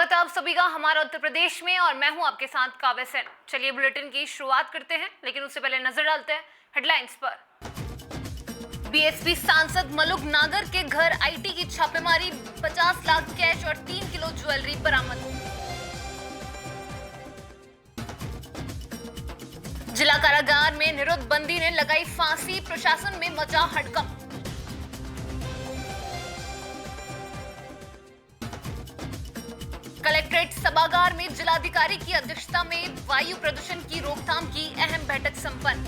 स्वागत है आप सभी का हमारा उत्तर प्रदेश में और मैं हूं आपके साथ काव्य सेन। चलिए बुलेटिन की शुरुआत करते हैं, लेकिन उससे पहले नजर डालते हैं हेडलाइंस पर। बीएसपी सांसद मलुक नागर के घर आईटी की छापेमारी, 50 लाख कैश और 3 किलो ज्वेलरी बरामद। जिला कारागार में निरुद्ध बंदी ने लगाई फांसी, प्रशासन में मचा हड़कंप। कलेक्ट्रेट सभागार में जिलाधिकारी की अध्यक्षता में वायु प्रदूषण की रोकथाम की अहम बैठक संपन्न।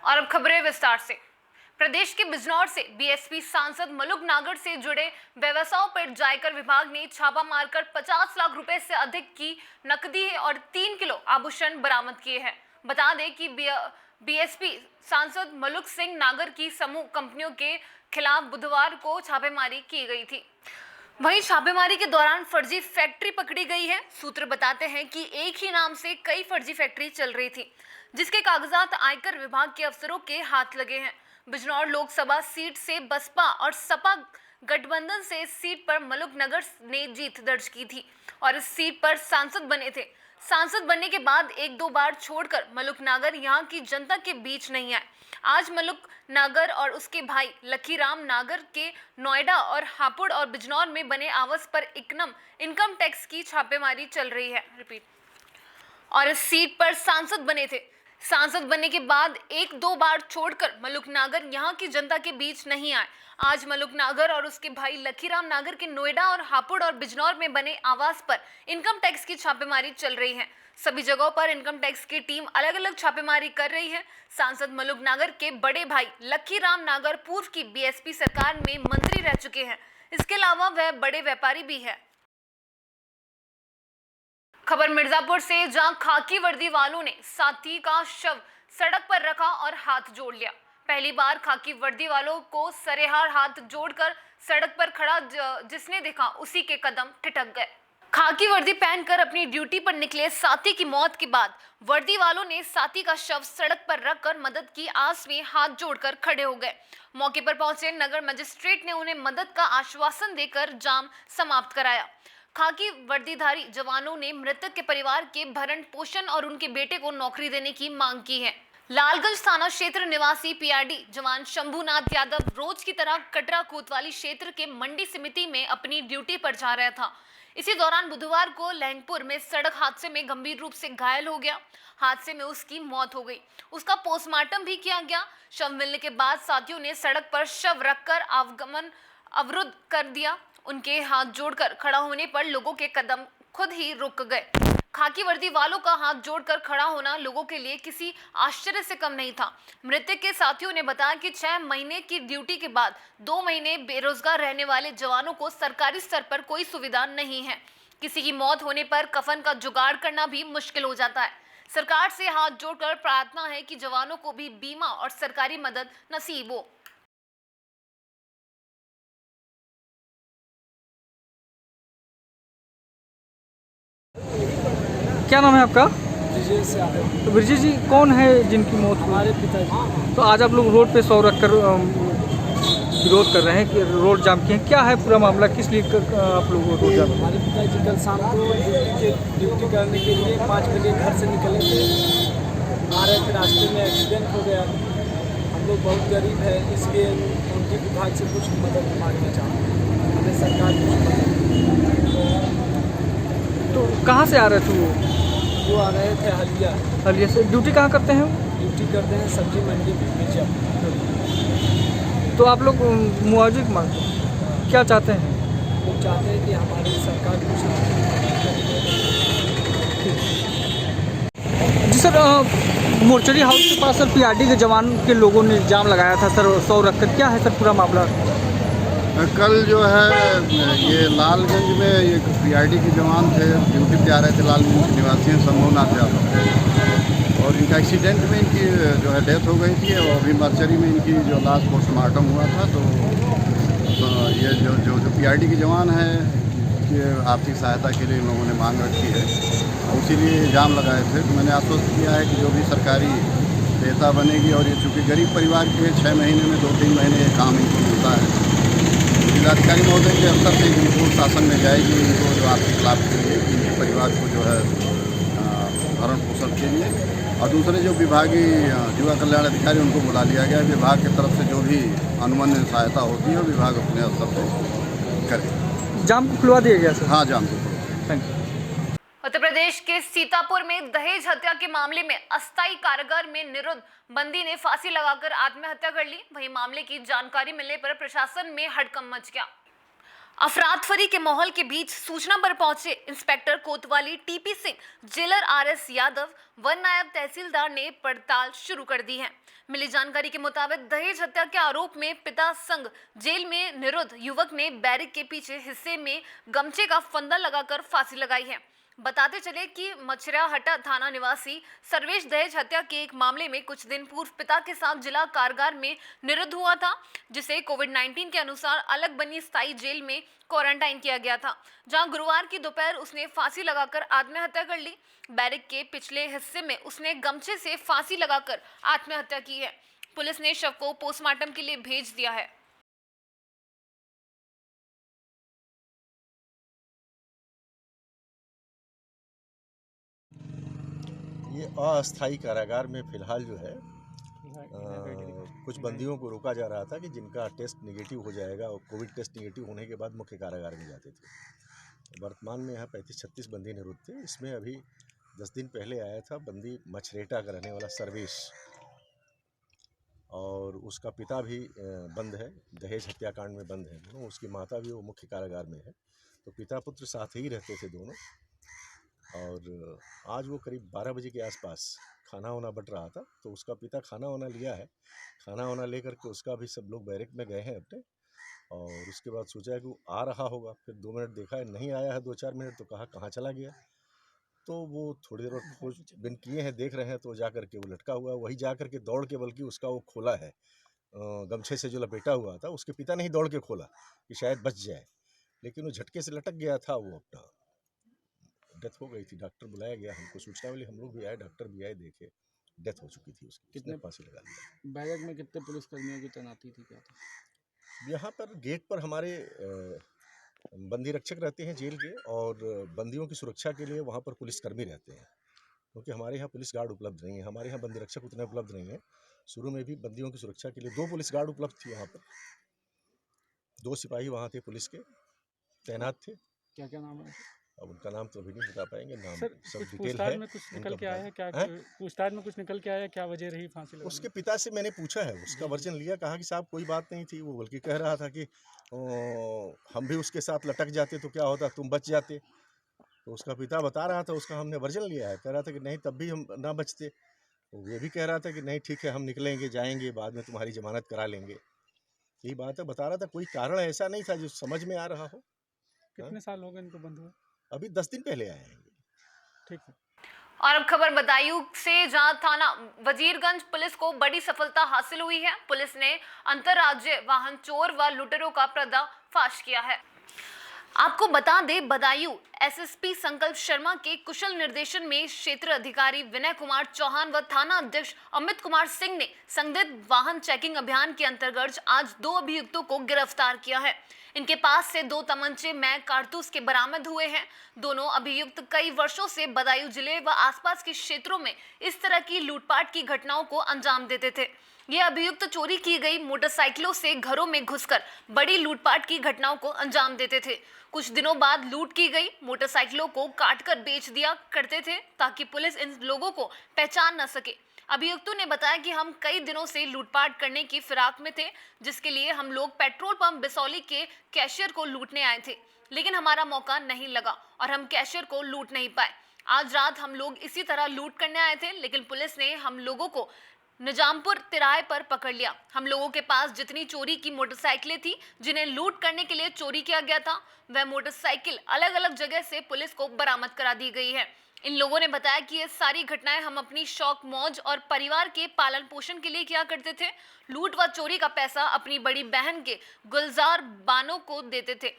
और अब खबरें विस्तार से। प्रदेश के बिजनौर से बीएसपी सांसद मलुक नागर से जुड़े व्यवसायों पर जायकर विभाग ने छापा मारकर 50 लाख रुपए से अधिक की नकदी और 3 किलो आभूषण बरामद किए हैं। बता दें कि बीएसपी सांसद मलुक सिंह नागर की समूह कंपनियों के खिलाफ बुधवार को छापेमारी की गई थी। वहीं छापेमारी के दौरान फर्जी फैक्ट्री पकड़ी गई है। सूत्र बताते हैं कि एक ही नाम से कई फर्जी फैक्ट्री चल रही थी, जिसके कागजात आयकर विभाग के अफसरों के हाथ लगे हैं। बिजनौर लोकसभा सीट से बसपा और सपा गठबंधन से इस सीट पर मलुक नगर ने जीत दर्ज की थी और इस सीट पर सांसद बने थे। सांसद बनने के बाद एक दो बार छोड़कर मलुक नागर यहाँ की जनता के बीच नहीं आए। आज मलुक नागर और उसके भाई लखीराम नागर के नोएडा और हापुड़ और बिजनौर में बने आवास पर इनकम टैक्स की छापेमारी चल रही है। और इस सीट पर सांसद बने थे। सांसद बनने के बाद एक दो बार छोड़कर मलुक नागर यहाँ की जनता के बीच नहीं आए। आज मलुक नागर और उसके भाई लखीराम नागर के नोएडा और हापुड़ और बिजनौर में बने आवास पर इनकम टैक्स की छापेमारी चल रही है। सभी जगहों पर इनकम टैक्स की टीम अलग अलग छापेमारी कर रही है। सांसद मलुक नागर के बड़े भाई लखीराम नागर पूर्व की बीएसपी सरकार में मंत्री रह चुके हैं। इसके अलावा वह बड़े व्यापारी भी है। खबर मिर्जापुर से, जहां खाकी वर्दी वालों ने साथी का शव सड़क पर रखा और हाथ जोड़ लिया। पहली बार खाकी वर्दी वालों को सरेहार हाथ जोड़कर सड़क पर खड़ा जिसने देखा उसी के कदम ठिठक गए। खाकी वर्दी पहनकर अपनी ड्यूटी पर निकले साथी की मौत के बाद वर्दी वालों ने साथी का शव सड़क पर रखकर मदद की आस में हाथ जोड़कर खड़े हो गए। मौके पर पहुंचे नगर मजिस्ट्रेट ने उन्हें मदद का आश्वासन देकर जाम समाप्त कराया। खाकी वर्दीधारी जवानों ने मृतक के परिवार के भरण पोषण और उनके बेटे को नौकरी देने की मांग की है। लालगंज थाना क्षेत्र निवासी पीआरडी जवान शंभुनाथ यादव रोज की तरह कटरा कोतवाली क्षेत्र के मंडी समिति में अपनी ड्यूटी पर जा रहा था। इसी दौरान बुधवार को लहंगपुर में सड़क हादसे में गंभीर रूप से घायल हो गया। हादसे में उसकी मौत हो गई। उसका पोस्टमार्टम भी किया गया। शव मिलने के बाद साथियों ने सड़क पर शव रखकर आवागमन अवरुद्ध कर दिया। उनके हाथ जोड़कर खड़ा होने पर लोगों के कदम खुद ही रुक गए। खाकी वर्दी वालों का हाथ जोड़कर खड़ा होना लोगों के लिए किसी आश्चर्य से कम नहीं था। मृतक के साथियों ने बताया कि 6 महीने की ड्यूटी के बाद 2 महीने बेरोजगार रहने वाले जवानों को सरकारी स्तर पर कोई सुविधा नहीं है। किसी की मौत होने पर कफन का जुगाड़ करना भी मुश्किल हो जाता है। सरकार से हाथ जोड़कर प्रार्थना है कि जवानों को भी बीमा और सरकारी मदद नसीब हो। क्या नाम है आपका? ब्रिजेश यादव। तो ब्रिजेश जी कौन है जिनकी मौत हुई? हमारे पिताजी। तो आज आप लोग रोड पे सौ रखकर विरोध कर रहे हैं कि रोड जाम किए हैं, क्या है पूरा मामला, किस लिए आप लोग रोड जाम? हमारे पिताजी कल शाम को ड्यूटी करने के लिए 5 बजे घर से निकले थे। हमारे रास्ते में एक्सीडेंट हो गया। हम लोग बहुत गरीब है, इसलिए उनके विभाग से कुछ मदद मांगना चाहते हैं। हमें सरकार तो कहाँ से आ रहे थे वो आ रहे थे हलिया। हलिया से? ड्यूटी कहाँ करते हैं वो? ड्यूटी करते हैं सब्जी मंडी मिर्जापुर। तो आप लोग मुआवजे की मांगते हैं, क्या चाहते हैं? वो चाहते हैं कि हमारी सरकार कुछ जी सर, मोर्चरी हाउस के पास सर पीआरडी के जवान के लोगों ने जाम लगाया था सर सौ रखकर, क्या है सर पूरा मामला? कल जो है ये लालगंज में ये पीआरडी के जवान थे, ड्यूटी पे आ रहे थे। लालगंज के निवासी हैं शंभुनाथ यादव, और इनका एक्सीडेंट में इनकी जो है डेथ हो गई थी और अभी मर्चरी में इनकी जो लास्ट पोस्टमार्टम हुआ था। तो ये जो पीआरडी के जवान हैं कि आर्थिक सहायता के लिए इन लोगों ने मांग रखी है, इसीलिए जाम लगाए थे। तो मैंने आश्वस्त किया है कि जो भी सरकारी देयता बनेगी, और ये चूँकि गरीब परिवार के 6 महीने में 2-3 महीने ये काम इनको मिलता है, जिलाधिकारी महोदय के स्तर से रिपोर्ट शासन में जाएगी इनको जो आर्थिक लाभ के लिए इनके परिवार को जो है भरण पोषण के लिए। और दूसरे जो विभागीय युवा कल्याण अधिकारी उनको बुला लिया गया। विभाग की तरफ से जो भी अनुमन्य सहायता होती है विभाग अपने स्तर पर करे। जाम को खुलवा दिया गया सर? हाँ, जाम को। Thank you. उत्तर प्रदेश के सीतापुर में दहेज हत्या के मामले में अस्थायी कारागार में निरुद्ध बंदी ने फांसी लगाकर आत्महत्या कर ली। वहीं मामले की जानकारी मिलने पर प्रशासन में हड़कंप मच गया। अफरातफरी के माहौल के बीच सूचना पर पहुंचे इंस्पेक्टर कोतवाली TP Singh, jailer RS Yadav व नायब तहसीलदार ने पड़ताल शुरू कर दी है। मिली जानकारी के मुताबिक दहेज हत्या के आरोप में पिता संग जेल में निरुद्ध युवक ने बैरिक के पीछे हिस्से में गमछे का फंदा लगाकर फांसी लगाई है। बताते चले कि मछराहटा थाना निवासी सर्वेश दहेज हत्या के एक मामले में कुछ दिन पूर्व पिता के साथ जिला कारागार में निरुद्ध हुआ था, जिसे कोविड-19 के अनुसार अलग बनी स्थायी जेल में क्वारंटाइन किया गया था, जहां गुरुवार की दोपहर उसने फांसी लगाकर आत्महत्या कर ली। बैरिक के पिछले हिस्से में उसने गमछे से फांसी लगाकर आत्महत्या की है। पुलिस ने शव को पोस्टमार्टम के लिए भेज दिया है। ये अस्थायी कारागार में फिलहाल जो है कुछ बंदियों को रोका जा रहा था कि जिनका टेस्ट निगेटिव हो जाएगा और कोविड टेस्ट निगेटिव होने के बाद मुख्य कारागार में जाते थे। वर्तमान में यहाँ 35-36 बंदी निरुद्ध थे। इसमें अभी 10 दिन पहले आया था बंदी मछरेटा का रहने वाला सर्वेश, और उसका पिता भी बंद है, दहेज हत्याकांड में बंद है दोनों। उसकी माता भी वो मुख्य कारागार में है, तो पिता पुत्र साथ ही रहते थे दोनों। और आज वो करीब 12 बजे के आसपास खाना वाना बट रहा था, तो उसका पिता खाना वाना लिया है। खाना वाना लेकर के उसका भी सब लोग बैरक में गए हैं अपने, और उसके बाद सोचा है कि वो आ रहा होगा। फिर 2 मिनट देखा है नहीं आया है, 2-4 मिनट, तो कहा कहाँ चला गया। तो वो थोड़ी देर खोजबीन किए हैं, देख रहे हैं, तो जा कर के वो लटका हुआ है। वही जा कर के दौड़ के, बल्कि उसका वो खोला है गमछे से जो लपेटा हुआ था, उसके पिता ने ही दौड़ के खोला कि शायद बच जाए, लेकिन वो झटके से लटक गया था। वो अपना डेथ हो गई थी। डॉक्टर बुलाया गया, हमको सूचना मिली, हम लोग भी आए, डॉक्टर भी आए, देखे डेथ हो चुकी थी उसकी। कितने फांसी लगा दिया। बैरक में कितने पुलिसकर्मियों की तैनाती थी, क्या था? यहाँ पर गेट पर हमारे बंदी रक्षक रहते हैं जेल के, और बंदियों की सुरक्षा के लिए वहाँ पर पुलिसकर्मी रहते हैं, क्योंकि हमारे यहाँ पुलिस गार्ड उपलब्ध नहीं है। हमारे यहाँ बंदी रक्षक उतने उपलब्ध नहीं है। शुरू में भी बंदियों की सुरक्षा के लिए 2 पुलिस गार्ड उपलब्ध थी वहाँ पर, 2 सिपाही वहाँ थे पुलिस के तैनात थे। क्या क्या नाम है? अब उनका नाम तो अभी नहीं बता पाएंगे, नाम सर, सब कुछ डिटेल पूछताछ है। में कुछ निकल के आया है क्या? पूछताछ में कुछ निकल के आया, क्या वजह रही फांसी लगाने? उसके पिता से मैंने पूछा है, उसका वर्जन लिया, कहा कि साहब कोई बात नहीं थी। वो बल्कि कह रहा था कि हम भी उसके साथ लटक जाते तो क्या होता, तुम बच जाते। तो उसका पिता बता रहा था, उसका हमने वर्जन लिया है, कह रहा था कि नहीं तब भी हम ना बचते। वो ये भी कह रहा था कि नहीं ठीक है, हम निकलेंगे, जाएंगे, बाद में तुम्हारी जमानत करा लेंगे। यही बात है, बता रहा था। कोई कारण ऐसा नहीं था जो समझ में आ रहा हो। कितने साल हो गए इनको बंद हुए? अभी 10 दिन पहले आए हैं। ठीक है। और अब खबर बदायूं से, जहां थाना वजीरगंज पुलिस को बड़ी सफलता हासिल हुई है। पुलिस ने अंतरराज्यीय वाहन चोर व लुटेरों का पर्दाफाश किया है। आपको बता दें, बदायूं एसएसपी संकल्प शर्मा के कुशल निर्देशन में क्षेत्र अधिकारी विनय कुमार चौहान व थाना अध्यक्ष अमित कुमार सिंह ने संदिग्ध वाहन चेकिंग अभियान के अंतर्गत आज 2 अभियुक्तों को गिरफ्तार किया है। इनके पास से 2 तमंचे मैग कारतूस के बरामद हुए हैं। दोनों अभियुक्त कई वर्षों से बदायूं जिले व आसपास के क्षेत्रों में इस तरह की लूटपाट की घटनाओं को अंजाम देते थे। ये अभियुक्त चोरी की गई मोटरसाइकिलों से घरों में घुसकर बड़ी लूटपाट की घटनाओं को अंजाम देते थे। कुछ दिनों बाद लूट की गई मोटरसाइकिलों को काटकर बेच दिया करते थे, ताकि पुलिस इन लोगों को पहचान न सके। अभियुक्तों ने बताया कि हम कई दिनों से लूटपाट करने की फिराक में थे, जिसके लिए हम लोग पेट्रोल पंप बिसौली के कैशियर को लूटने आए थे, लेकिन हमारा मौका नहीं लगा और हम कैशियर को लूट नहीं पाए। आज रात हम लोग इसी तरह लूट करने आए थे, लेकिन पुलिस ने हम लोगों को निजामपुर तिराहे पर पकड़ लिया। हम लोगों के पास जितनी चोरी की मोटरसाइकिलें थी, जिन्हें लूट करने के लिए चोरी किया गया था, वह मोटरसाइकिल अलग अलग जगह से पुलिस को बरामद करा दी गई है। इन लोगों ने बताया कि ये सारी घटनाएं हम अपनी शौक मौज और परिवार के पालन पोषण के लिए किया करते थे। लूट व चोरी का पैसा अपनी बड़ी बहन के गुलजार बानो को देते थे,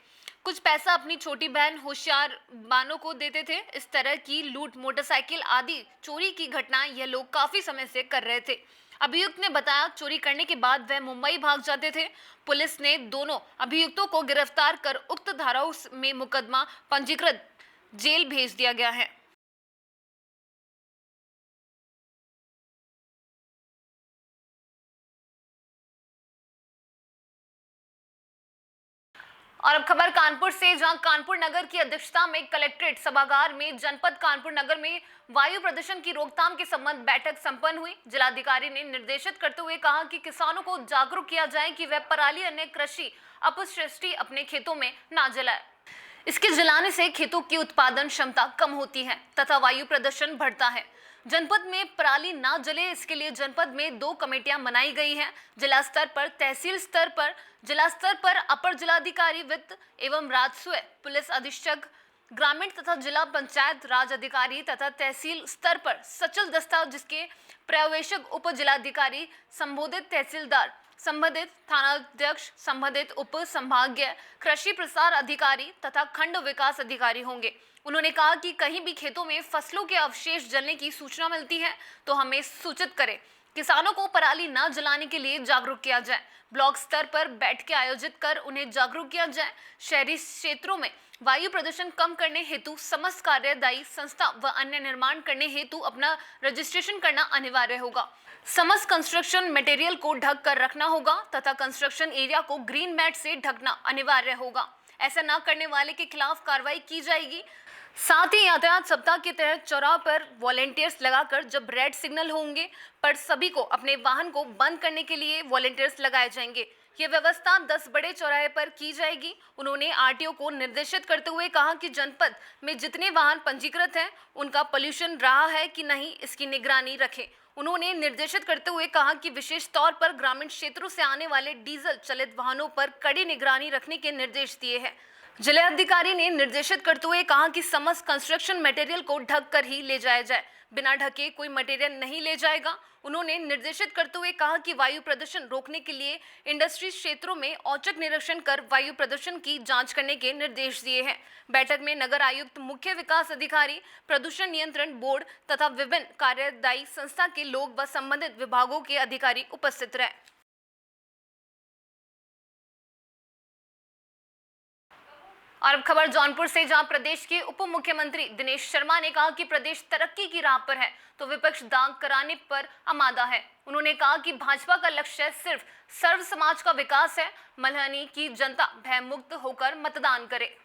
कुछ पैसा अपनी छोटी बहन होशियार बानो को देते थे। इस तरह की लूट, मोटरसाइकिल आदि चोरी की घटनाएं ये लोग काफी समय से कर रहे थे। अभियुक्त ने बताया चोरी करने के बाद वह मुंबई भाग जाते थे। पुलिस ने दोनों अभियुक्तों को गिरफ्तार कर उक्त धाराओं में मुकदमा पंजीकृत जेल भेज दिया गया है। और अब खबर कानपुर से, जहां कानपुर नगर की अध्यक्षता में कलेक्ट्रेट सभागार में जनपद कानपुर नगर में वायु प्रदूषण की रोकथाम के संबंध बैठक संपन्न हुई। जिलाधिकारी ने निर्देशित करते हुए कहा कि किसानों को जागरूक किया जाए कि वह पराली अन्य कृषि अपशिष्ट अपने खेतों में ना जलाए। इसके जलाने से खेतों की उत्पादन क्षमता कम होती है तथा वायु प्रदूषण बढ़ता है। जनपद में पराली ना जले, इसके लिए जनपद में 2 कमेटियां बनाई गई हैं। जिला स्तर पर, तहसील स्तर पर, जिला स्तर पर अपर जिलाधिकारी वित्त एवं राजस्व, पुलिस अधीक्षक ग्रामीण तथा जिला पंचायत राज अधिकारी तथा तहसील स्तर पर सचल दस्ता, जिसके पर्यवेक्षक उप जिलाधिकारी, संबोधित तहसीलदार, संबंधित थानाध्यक्ष, संबंधित उप संभागीय कृषि प्रसार अधिकारी तथा खंड विकास अधिकारी होंगे। उन्होंने कहा कि कहीं भी खेतों में फसलों के अवशेष जलने की सूचना मिलती है तो हमें सूचित करें। किसानों को पराली न जलाने के लिए जागरूक किया जाए। ब्लॉक स्तर पर बैठकें आयोजित कर उन्हें जागरूक किया जाए। शहरी क्षेत्रों में वायु प्रदूषण कम करने हेतु समस्त कार्यदायी संस्था व अन्य निर्माण करने हेतु अपना रजिस्ट्रेशन करना अनिवार्य होगा। समस्त कंस्ट्रक्शन मटेरियल को ढक कर रखना होगा तथा कंस्ट्रक्शन एरिया को ग्रीन मैट से ढकना अनिवार्य होगा। ऐसा न करने वाले के खिलाफ कार्रवाई की जाएगी। साथ ही यातायात सप्ताह के तहत चौराहे पर वॉलेंटियर्स लगाकर जब रेड सिग्नल होंगे पर सभी को अपने वाहन को बंद करने के लिए वॉलेंटियर्स लगाए जाएंगे। ये व्यवस्था 10 बड़े चौराहे पर की जाएगी। उन्होंने आरटीओ को निर्देशित करते हुए कहा कि जनपद में जितने वाहन पंजीकृत हैं उनका पोल्यूशन रहा है कि नहीं, इसकी निगरानी रखें। उन्होंने निर्देशित करते हुए कहा कि विशेष तौर पर ग्रामीण क्षेत्रों से आने वाले डीजल चलित वाहनों पर कड़ी निगरानी रखने के निर्देश दिए हैं। जिलाधिकारी ने निर्देशित करते हुए कहा कि समस्त कंस्ट्रक्शन मटेरियल को ढक कर ही ले जाया जाए, बिना ढके कोई मटेरियल नहीं ले जाएगा। उन्होंने निर्देशित करते हुए कहा कि वायु प्रदूषण रोकने के लिए इंडस्ट्री क्षेत्रों में औचक निरीक्षण कर वायु प्रदूषण की जांच करने के निर्देश दिए हैं। बैठक में नगर आयुक्त, मुख्य विकास अधिकारी, प्रदूषण नियंत्रण बोर्ड तथा विभिन्न कार्यदायी संस्था के लोग व संबंधित विभागों के अधिकारी उपस्थित रहे। और अब खबर जौनपुर से, जहां प्रदेश के उप मुख्यमंत्री दिनेश शर्मा ने कहा कि प्रदेश तरक्की की राह पर है तो विपक्ष दांग कराने पर आमादा है। उन्होंने कहा कि भाजपा का लक्ष्य सिर्फ सर्व समाज का विकास है। मल्हनी की जनता भयमुक्त होकर मतदान करे।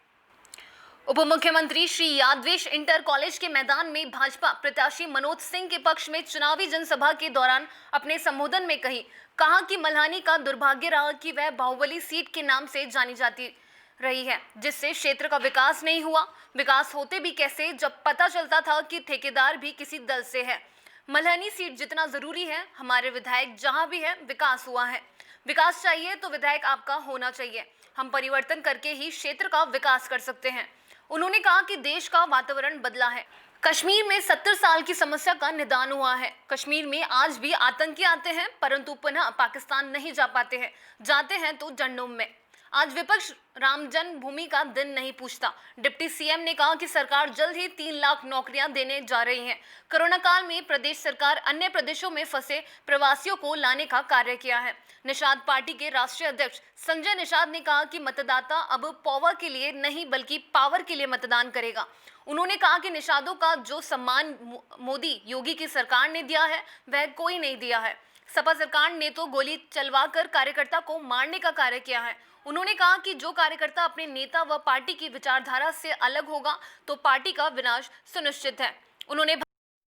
उप मुख्यमंत्री श्री यादवेश इंटर कॉलेज के मैदान में भाजपा प्रत्याशी मनोज सिंह के पक्ष में चुनावी जनसभा के दौरान अपने संबोधन में कहा कि मल्हनी का दुर्भाग्य रहा कि वह बाहुबली सीट के नाम से जानी जाती रही है, जिससे क्षेत्र का विकास नहीं हुआ। विकास होते भी कैसे जब पता चलता था कि ठेकेदार भी किसी दल से है। मल्हनी सीट जितना जरूरी है, हमारे विधायक जहां भी है विकास हुआ है। विकास चाहिए तो विधायक आपका होना चाहिए। हम परिवर्तन करके ही क्षेत्र का विकास कर सकते हैं। उन्होंने कहा कि देश का वातावरण बदला है। कश्मीर में 70 साल की समस्या का निदान हुआ है। कश्मीर में आज भी आतंकी आते हैं परंतु पुनः पाकिस्तान नहीं जा पाते हैं, जाते हैं तो जन्नूम में। आज विपक्ष राम जन्मभूमि का दिन नहीं पूछता। डिप्टी सीएम ने कहा कि सरकार जल्द ही 3 लाख नौकरियां देने जा रही है। कोरोना काल में प्रदेश सरकार अन्य प्रदेशों में फंसे प्रवासियों को लाने का कार्य किया है। निषाद पार्टी के राष्ट्रीय अध्यक्ष संजय निषाद ने कहा कि मतदाता अब पॉवर के लिए नहीं बल्कि पावर के लिए मतदान करेगा। उन्होंने कहा कि निषादों का जो सम्मान मोदी योगी की सरकार ने दिया है वह कोई नहीं दिया है। सपा सरकार ने तो गोली चलवाकर कार्यकर्ता को मारने का कार्य किया है। उन्होंने कहा कि जो कार्यकर्ता अपने नेता व पार्टी की विचारधारा से अलग होगा तो पार्टी का विनाश सुनिश्चित है। उन्होंने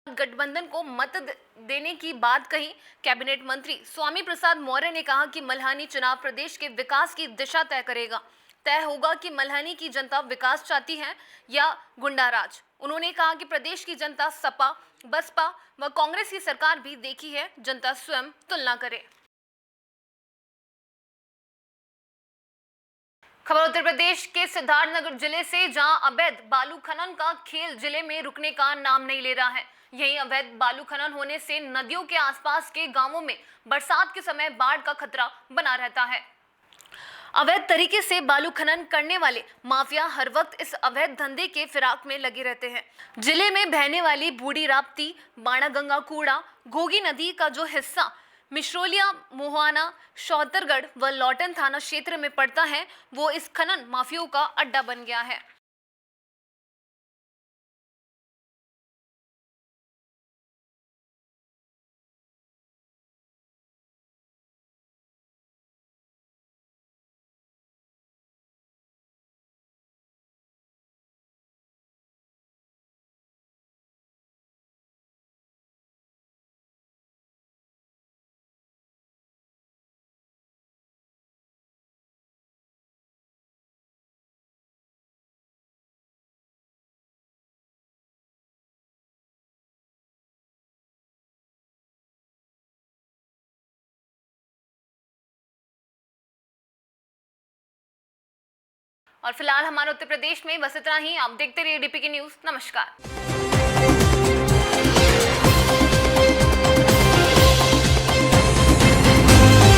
गठबंधन को मत देने की बात कही। कैबिनेट मंत्री स्वामी प्रसाद मौर्य ने कहा कि मल्हनी चुनाव प्रदेश के विकास की दिशा तय करेगा। तय होगा कि मल्हनी की जनता विकास चाहती है या गुंडाराज। उन्होंने कहा कि प्रदेश की जनता सपा, बसपा व कांग्रेस की सरकार भी देखी है, जनता स्वयं तुलना करे। खबर उत्तर प्रदेश के सिद्धार्थनगर जिले से, जहां अवैध बालू खनन का खेल जिले में रुकने का नाम नहीं ले रहा है। यहीं अवैध बालू खनन होने से नदियों के आसपास के गांवों में बरसात के समय बाढ़ का खतरा बना रहता है। अवैध तरीके से बालू खनन करने वाले माफिया हर वक्त इस अवैध धंधे के फिराक में लगे रहते हैं। जिले में बहने वाली बूढ़ी राप्ती, बाणागंगा कूड़ा, घोगी नदी का जो हिस्सा मिश्रोलिया, मोहाना, शौतरगढ़ व लौटन थाना क्षेत्र में पड़ता है, वो इस खनन माफियाओं का अड्डा बन गया है। और फिलहाल हमारे उत्तर प्रदेश में बस इतना ही। आप देखते रहिए डीपी की न्यूज़। नमस्कार।